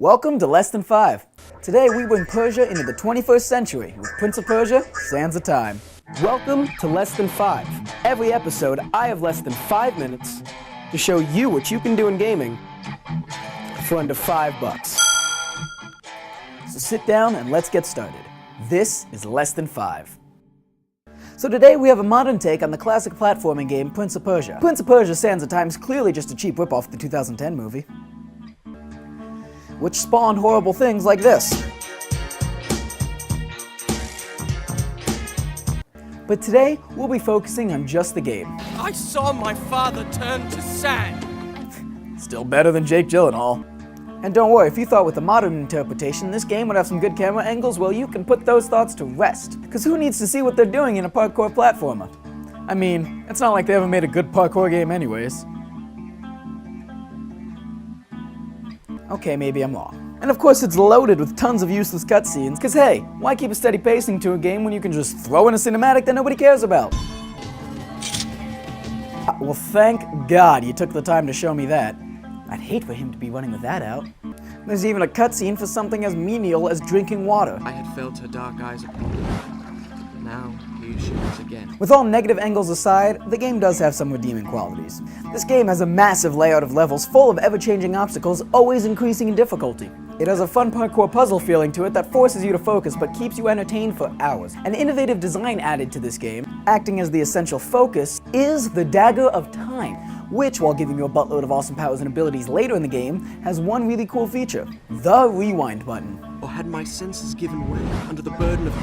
Welcome to Less Than 5. Today we bring Persia into the 21st century with Prince of Persia, Sands of Time. Welcome to Less Than 5. Every episode, I have less than 5 minutes to show you what you can do in gaming for under $5. So sit down and let's get started. This is Less Than 5. So today we have a modern take on the classic platforming game Prince of Persia. Prince of Persia, Sands of Time is clearly just a cheap ripoff of the 2010 movie, which spawned horrible things like this. But today, we'll be focusing on just the game. I saw my father turn to sand. Still better than Jake Gyllenhaal. And don't worry, if you thought with a modern interpretation this game would have some good camera angles, well, you can put those thoughts to rest. Because who needs to see what they're doing in a parkour platformer? I mean, it's not like they ever made a good parkour game anyways. Okay, maybe I'm wrong. And of course it's loaded with tons of useless cutscenes, cause hey, why keep a steady pacing to a game when you can just throw in a cinematic that nobody cares about? Well, thank God you took the time to show me that. I'd hate for him to be running with that out. There's even a cutscene for something as menial as drinking water. I had felt her dark eyes upon me. Now, here she is again. With all negative angles aside, the game does have some redeeming qualities. This game has a massive layout of levels full of ever-changing obstacles, always increasing in difficulty. It has a fun parkour puzzle feeling to it that forces you to focus but keeps you entertained for hours. An innovative design added to this game, acting as the essential focus, is the Dagger of Time, which, while giving you a buttload of awesome powers and abilities later in the game, has one really cool feature: the rewind button. Or had my senses given way under the burden of...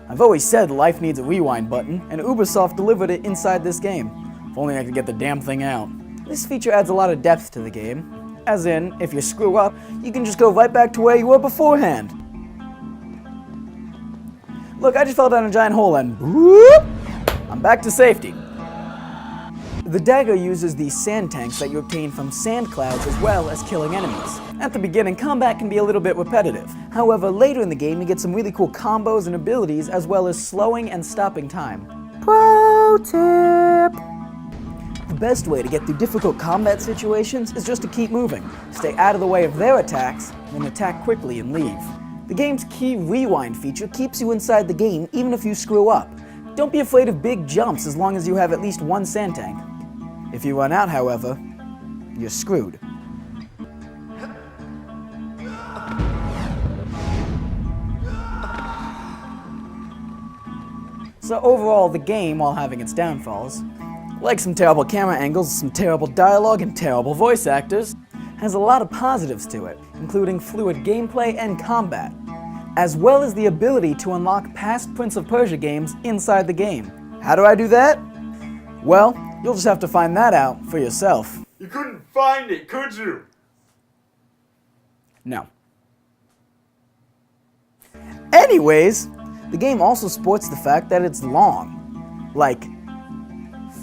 I've always said life needs a rewind button, and Ubisoft delivered it inside this game. If only I could get the damn thing out. This feature adds a lot of depth to the game, as in, if you screw up, you can just go right back to where you were beforehand. Look, I just fell down a giant hole and whoop, I'm back to safety. The dagger uses these sand tanks that you obtain from sand clouds as well as killing enemies. At the beginning, combat can be a little bit repetitive. However, later in the game you get some really cool combos and abilities as well as slowing and stopping time. Pro tip! The best way to get through difficult combat situations is just to keep moving. Stay out of the way of their attacks, then attack quickly and leave. The game's key rewind feature keeps you inside the game even if you screw up. Don't be afraid of big jumps as long as you have at least one sand tank. If you run out, however, you're screwed. So overall, the game, while having its downfalls, like some terrible camera angles, some terrible dialogue, and terrible voice actors, has a lot of positives to it, including fluid gameplay and combat, as well as the ability to unlock past Prince of Persia games inside the game. How do I do that? Well, you'll just have to find that out for yourself. You couldn't find it, could you? No. Anyways, the game also sports the fact that it's long. Like,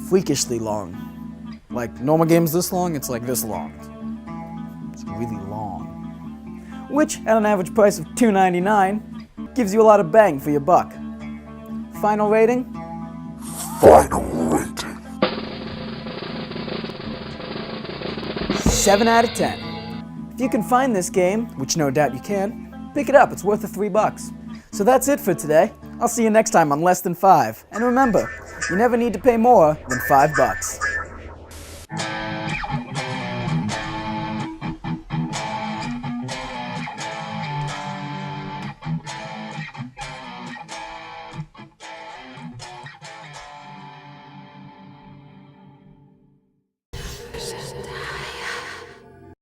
freakishly long. Like, normal games this long, it's like this long. It's really long. Which, at an average price of $2.99, gives you a lot of bang for your buck. Final rating? Final rating. 7 out of 10. If you can find this game, which no doubt you can, pick it up, it's worth the $3. So that's it for today. I'll see you next time on Less Than 5. And remember, you never need to pay more than $5.